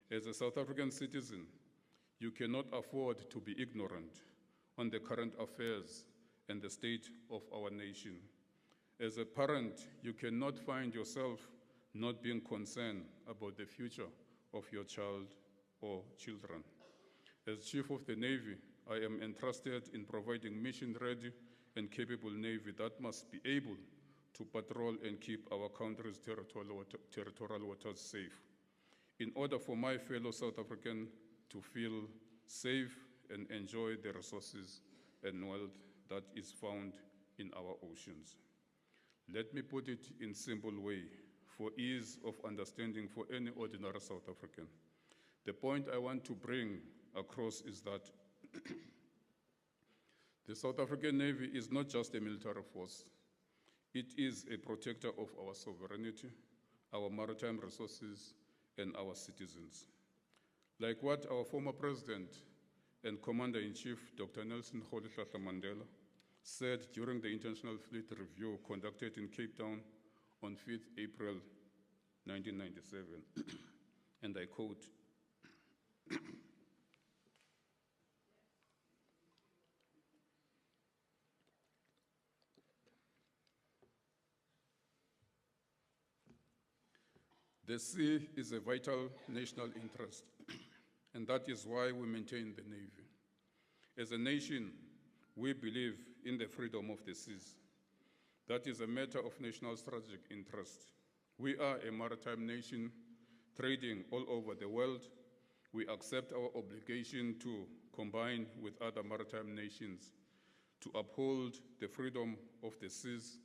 As a South African citizen, you cannot afford to be ignorant on the current affairs and the state of our nation. As a parent, you cannot find yourself not being concerned about the future of your child or children. As Chief of the Navy, I am entrusted in providing mission-ready and capable Navy that must be able to patrol and keep our country's territorial waters safe. In order for my fellow South Africans to feel safe and enjoy the resources and wealth that is found in our oceans. Let me put it in simple way for ease of understanding for any ordinary South African. The point I want to bring across is that the South African Navy is not just a military force. It is a protector of our sovereignty, our maritime resources, and our citizens. Like what our former president and Commander-in-Chief, Dr. Nelson Rolihlahla Mandela, said during the International Fleet Review conducted in Cape Town on 5th April 1997, and I quote, "The sea is a vital national interest, and that is why we maintain the Navy. As a nation, we believe in the freedom of the seas. That is a matter of national strategic interest. We are a maritime nation trading all over the world. We accept our obligation to combine with other maritime nations to uphold the freedom of the seas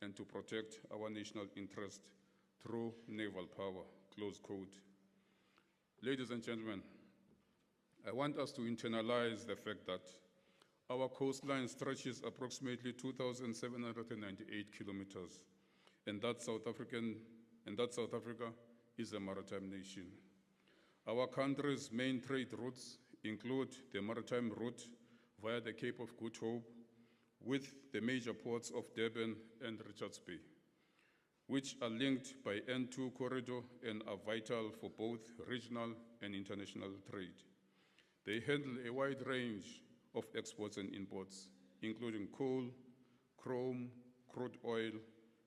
and to protect our national interest through naval power," close quote. Ladies and gentlemen, I want us to internalize the fact that our coastline stretches approximately 2,798 kilometers, and that South Africa is a maritime nation. Our country's main trade routes include the maritime route via the Cape of Good Hope with the major ports of Durban and Richards Bay, which are linked by N2 corridor and are vital for both regional and international trade. They handle a wide range of exports and imports, including coal, chrome, crude oil,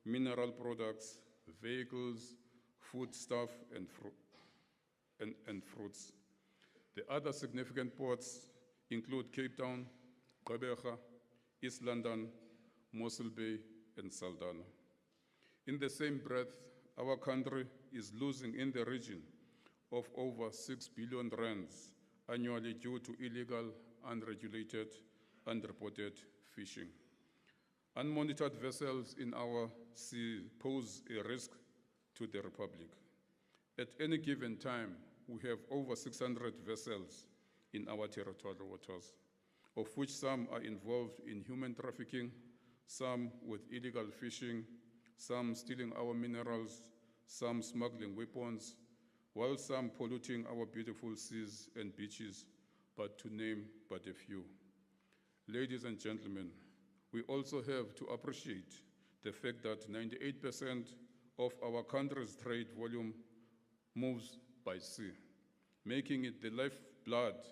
mineral products, vehicles, foodstuff, and fruits. The other significant ports include Cape Town, Gqeberha, East London, Mossel Bay, and Saldanha. In the same breath, our country is losing in the region of over 6 billion rands annually due to illegal, unregulated, unreported fishing. Unmonitored vessels in our sea pose a risk to the Republic. At any given time, we have over 600 vessels in our territorial waters, of which some are involved in human trafficking, some with illegal fishing, some stealing our minerals, some smuggling weapons, while some polluting our beautiful seas and beaches, but to name but a few. Ladies and gentlemen, we also have to appreciate the fact that 98% of our country's trade volume moves by sea, making it the lifeblood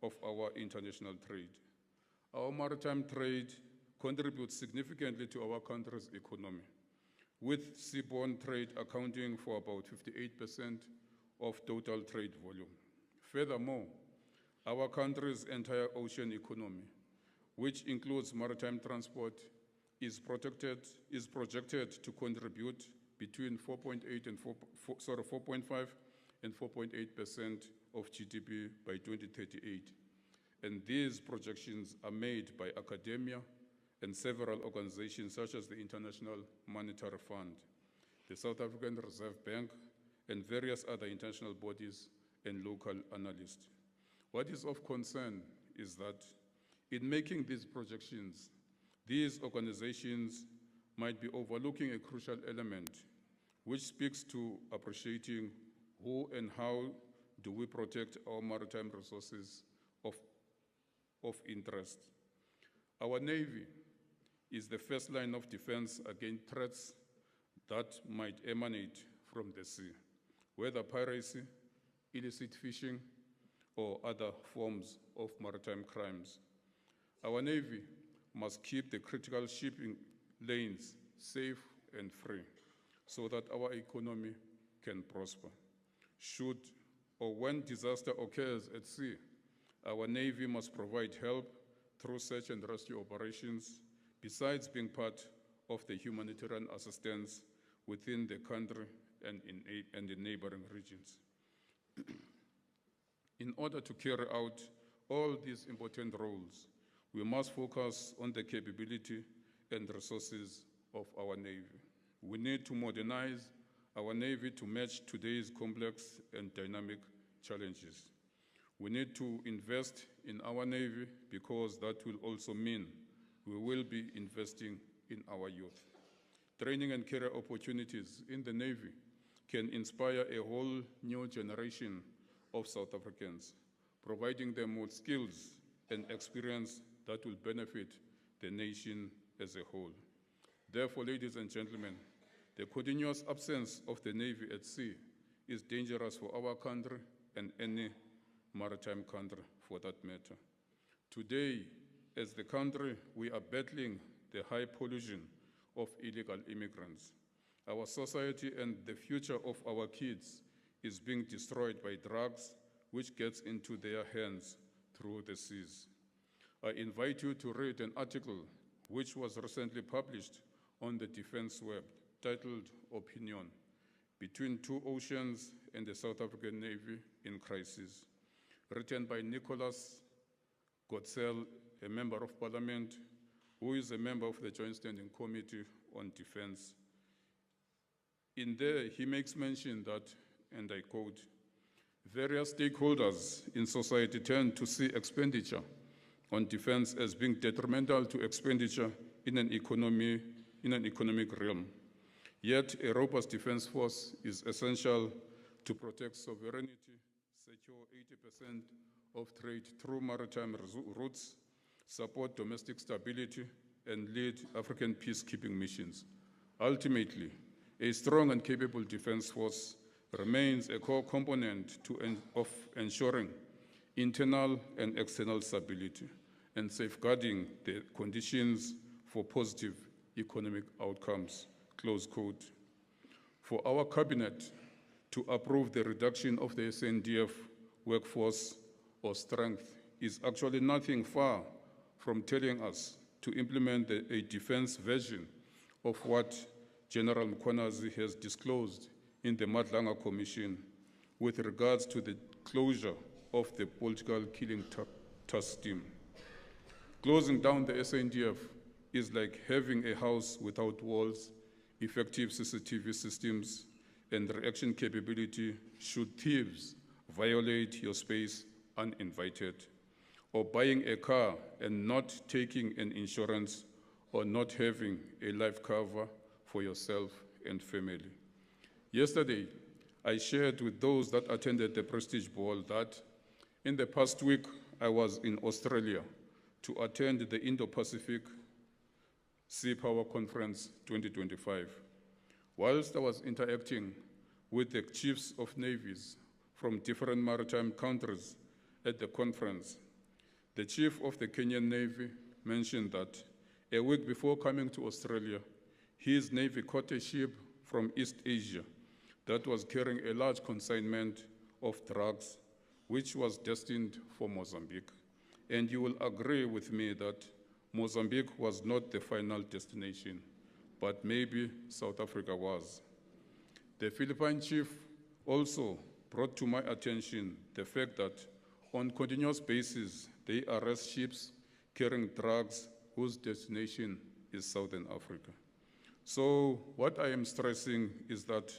of our international trade. Our maritime trade contributes significantly to our country's economy, with seaborne trade accounting for about 58% of total trade volume. Furthermore, our country's entire ocean economy, which includes maritime transport, is projected to contribute between 4.5 and 4.8% of GDP by 2038. And these projections are made by academia and several organizations such as the International Monetary Fund, the South African Reserve Bank, and various other international bodies and local analysts. What is of concern is that in making these projections, these organizations might be overlooking a crucial element, which speaks to appreciating who and how do we protect our maritime resources of interest. Our Navy is the first line of defense against threats that might emanate from the sea, whether piracy, illicit fishing, or other forms of maritime crimes. Our Navy must keep the critical shipping lanes safe and free so that our economy can prosper. Should or when disaster occurs at sea, our Navy must provide help through search and rescue operations, besides being part of the humanitarian assistance within the country and in the neighboring regions. In order to carry out all these important roles, we must focus on the capability and resources of our Navy. We need to modernize our Navy to match today's complex and dynamic challenges. We need to invest in our Navy because that will also mean we will be investing in our youth. Training and career opportunities in the Navy can inspire a whole new generation of South Africans, providing them with skills and experience that will benefit the nation as a whole. Therefore, ladies and gentlemen, the continuous absence of the Navy at sea is dangerous for our country and any maritime country for that matter. Today, as the country, we are battling the high pollution of illegal immigrants. Our society and the future of our kids is being destroyed by drugs which gets into their hands through the seas. I invite you to read an article which was recently published on the Defense Web titled Opinion, Between Two Oceans and the South African Navy in Crisis, written by Nicholas Gotzel, a member of parliament, who is a member of the Joint Standing Committee on Defense. In there, he makes mention that, and I quote, various stakeholders in society tend to see expenditure on defense as being detrimental to expenditure in an economic realm. Yet, a robust defense force is essential to protect sovereignty, secure 80% of trade through maritime routes, support domestic stability, and lead African peacekeeping missions. Ultimately, a strong and capable defense force remains a core component of ensuring internal and external stability and safeguarding the conditions for positive economic outcomes, close quote. For our cabinet to approve the reduction of the SANDF workforce or strength is actually nothing far from telling us to implement a defense version of what General Mkhwanazi has disclosed in the Madlanga Commission with regards to the closure of the political killing task team. Closing down the SANDF is like having a house without walls, effective CCTV systems, and reaction capability should thieves violate your space uninvited, or buying a car and not taking an insurance, or not having a life cover for yourself and family. Yesterday, I shared with those that attended the Prestige Ball that in the past week, I was in Australia to attend the Indo-Pacific Sea Power Conference 2025. Whilst I was interacting with the chiefs of navies from different maritime countries at the conference, the chief of the Kenyan Navy mentioned that a week before coming to Australia, his Navy caught a ship from East Asia that was carrying a large consignment of drugs, which was destined for Mozambique. And you will agree with me that Mozambique was not the final destination, but maybe South Africa was. The Philippine chief also brought to my attention the fact that on continuous basis, they arrest ships carrying drugs whose destination is Southern Africa. So what I am stressing is that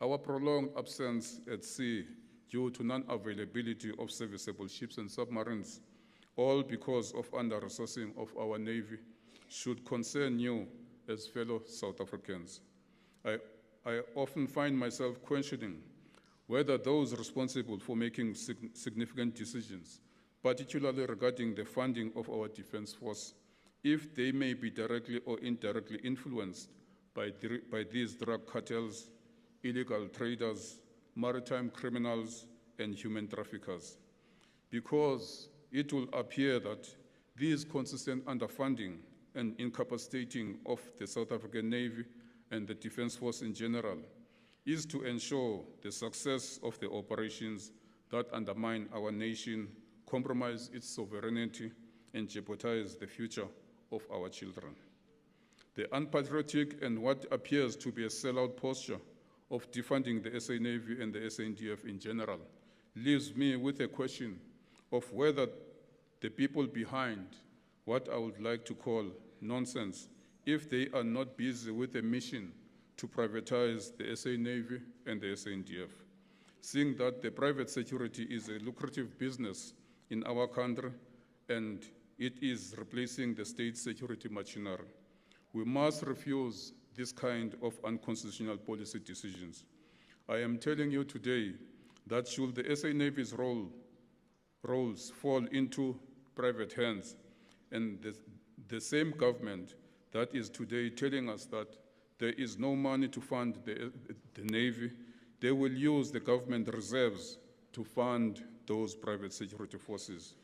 our prolonged absence at sea due to non-availability of serviceable ships and submarines, all because of under-resourcing of our Navy, should concern you as fellow South Africans. I often find myself questioning whether those responsible for making significant decisions, particularly regarding the funding of our defense force, if they may be directly or indirectly influenced by these drug cartels, illegal traders, maritime criminals, and human traffickers. Because it will appear that this consistent underfunding and incapacitating of the South African Navy and the Defence Force in general is to ensure the success of the operations that undermine our nation, compromise its sovereignty, and jeopardize the future of our children. The unpatriotic and what appears to be a sellout posture of defunding the SA Navy and the SANDF in general leaves me with a question of whether the people behind what I would like to call nonsense, if they are not busy with a mission to privatize the SA Navy and the SANDF, seeing that the private security is a lucrative business in our country and it is replacing the state security machinery. We must refuse this kind of unconstitutional policy decisions. I am telling you today that should the SA Navy's roles fall into private hands, and the same government that is today telling us that there is no money to fund the Navy, they will use the government reserves to fund those private security forces.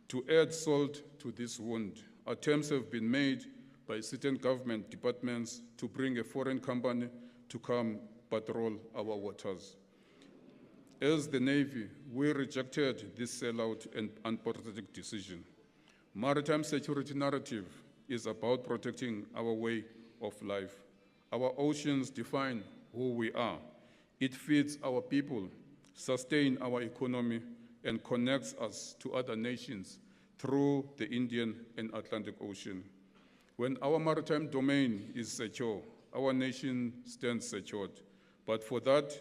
To add salt to this wound, attempts have been made by certain government departments to bring a foreign company to come patrol our waters. As the Navy, we rejected this sellout and unpatriotic decision. Maritime security narrative is about protecting our way of life. Our oceans define who we are. It feeds our people, sustains our economy, and connects us to other nations through the Indian and Atlantic Ocean. When our maritime domain is secure, our nation stands secured. But for that,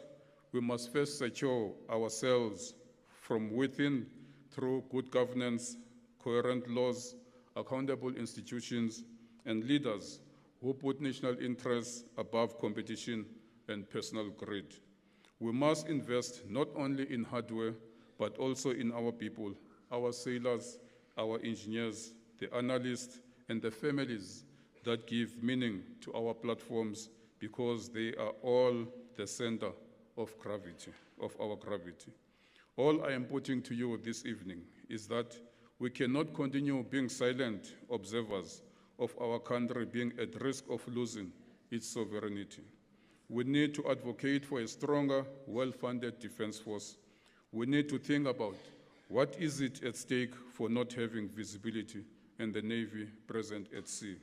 we must first secure ourselves from within through good governance, coherent laws, accountable institutions, and leaders who put national interests above competition and personal greed. We must invest not only in hardware, but also in our people, our sailors, our engineers, the analysts, and the families that give meaning to our platforms, because they are all the center of gravity, of our gravity. All I am putting to you this evening is that we cannot continue being silent observers of our country being at risk of losing its sovereignty. We need to advocate for a stronger, well-funded defense force. We need to think about what is it at stake for not having visibility and the Navy present at sea.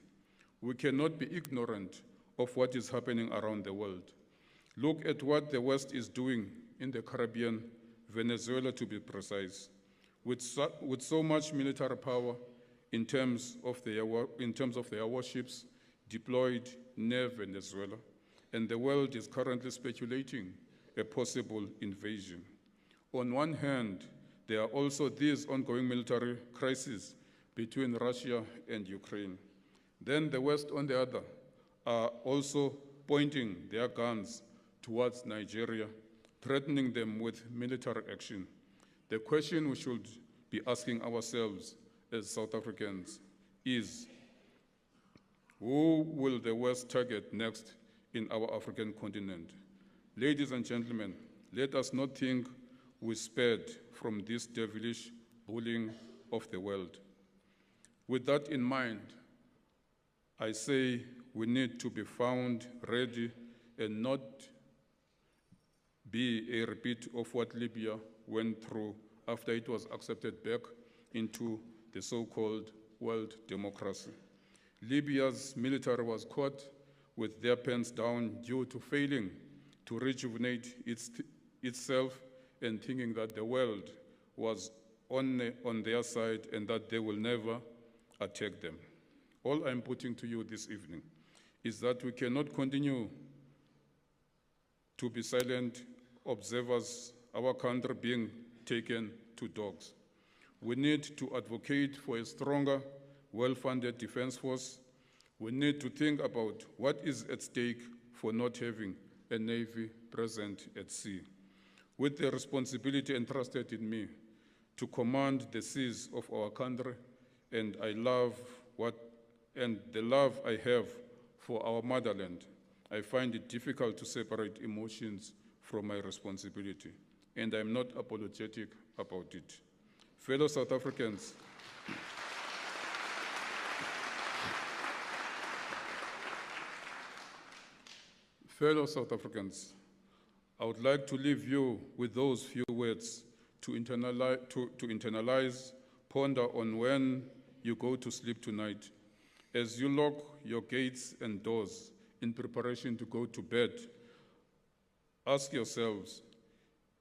We cannot be ignorant of what is happening around the world. Look at what the West is doing in the Caribbean, Venezuela to be precise. With so much military power in terms of their warships deployed near Venezuela, and the world is currently speculating a possible invasion. On one hand, there are also these ongoing military crises between Russia and Ukraine. Then the West, on the other, are also pointing their guns towards Nigeria, threatening them with military action. The question we should be asking ourselves as South Africans is, who will the West target next in our African continent? Ladies and gentlemen, let us not think we spared from this devilish bullying of the world. With that in mind, I say we need to be found ready and not be a repeat of what Libya went through after it was accepted back into the so-called world democracy. Libya's military was caught with their pants down due to failing to rejuvenate itself and thinking that the world was on their side and that they will never attack them. All I'm putting to you this evening is that we cannot continue to be silent observers, our country being taken to dogs. We need to advocate for a stronger, well-funded defense force. We need to think about what is at stake for not having a Navy present at sea. With the responsibility entrusted in me to command the seas of our country, and the love I have for our motherland, I find it difficult to separate emotions from my responsibility. and I'm not apologetic about it. Fellow South Africans, I would like to leave you with those few words to internalize, ponder on when you go to sleep tonight. As you lock your gates and doors in preparation to go to bed, ask yourselves,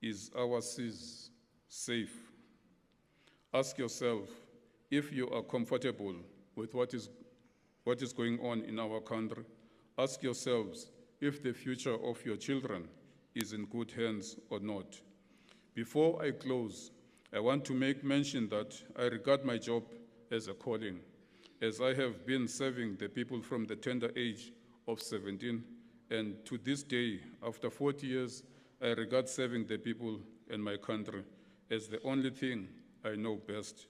is our seas safe? Ask yourself if you are comfortable with what is going on in our country. Ask yourselves if the future of your children is in good hands or not. Before I close, I want to make mention that I regard my job as a calling, as I have been serving the people from the tender age of 17, and to this day, after 40 years, I regard serving the people in my country as the only thing I know best.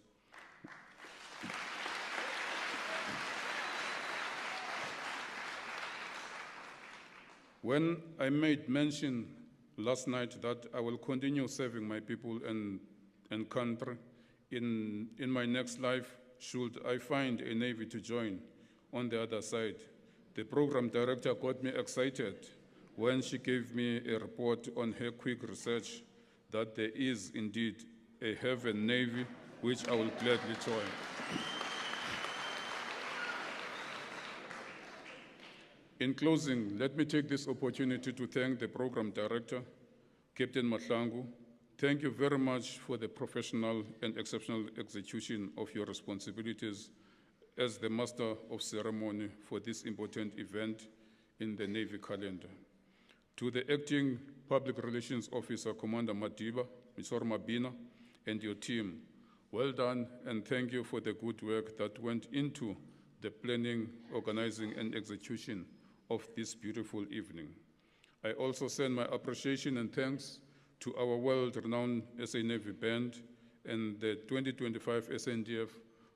When I made mention last night that I will continue serving my people and country in my next life, should I find a Navy to join on the other side, the program director got me excited when she gave me a report on her quick research that there is indeed a heaven Navy, which I will gladly join. In closing, let me take this opportunity to thank the program director, Captain Mahlangu. Thank you very much for the professional and exceptional execution of your responsibilities as the master of ceremony for this important event in the Navy calendar. To the acting public relations officer, Commander Madiba, Mr. Mabina, and your team, well done, and thank you for the good work that went into the planning, organizing, and execution of this beautiful evening. I also send my appreciation and thanks to our world-renowned SA Navy Band and the 2025 SANDF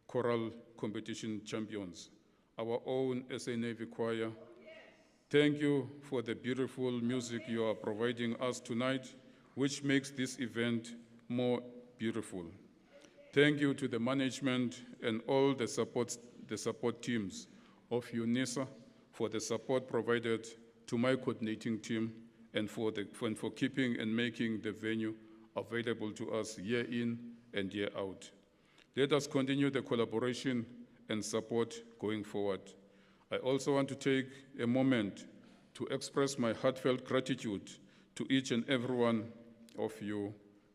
Choral Competition champions, our own SA Navy Choir. Thank you for the beautiful music you are providing us tonight, which makes this event more beautiful. Thank you to the management and all the support teams of UNISA for the support provided to my coordinating team and for keeping and making the venue available to us year in and year out. Let us continue the collaboration and support going forward. I also want to take a moment to express my heartfelt gratitude to each and every one of you,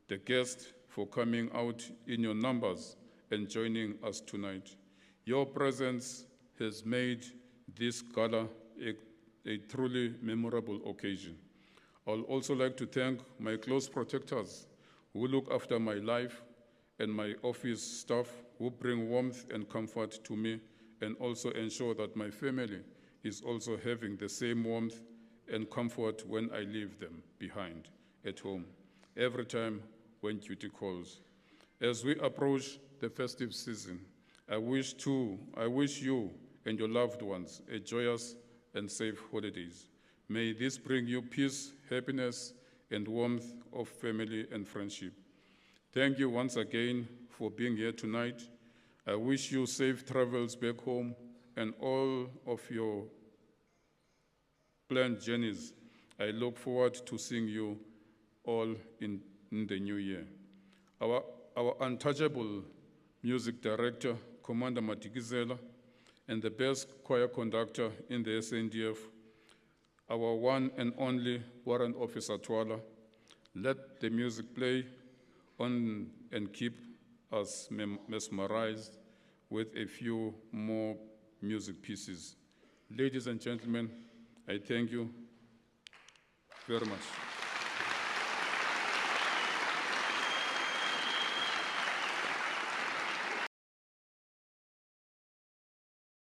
the guests, for coming out in your numbers and joining us tonight. Your presence has made this gala a truly memorable occasion. I'll also like to thank my close protectors who look after my life and my office staff who bring warmth and comfort to me and also ensure that my family is also having the same warmth and comfort when I leave them behind at home, every time when duty calls. As we approach the festive season, I wish you and your loved ones a joyous and safe holidays. May this bring you peace, happiness, and warmth of family and friendship. Thank you once again for being here tonight. I wish you safe travels back home and all of your planned journeys. I look forward to seeing you all in the new year. Our untouchable music director, Commander Matikizela, and the best choir conductor in the SANDF, our one and only Warrant Officer Twala. Let the music play on and keep us mesmerized with a few more music pieces. Ladies and gentlemen, I thank you very much.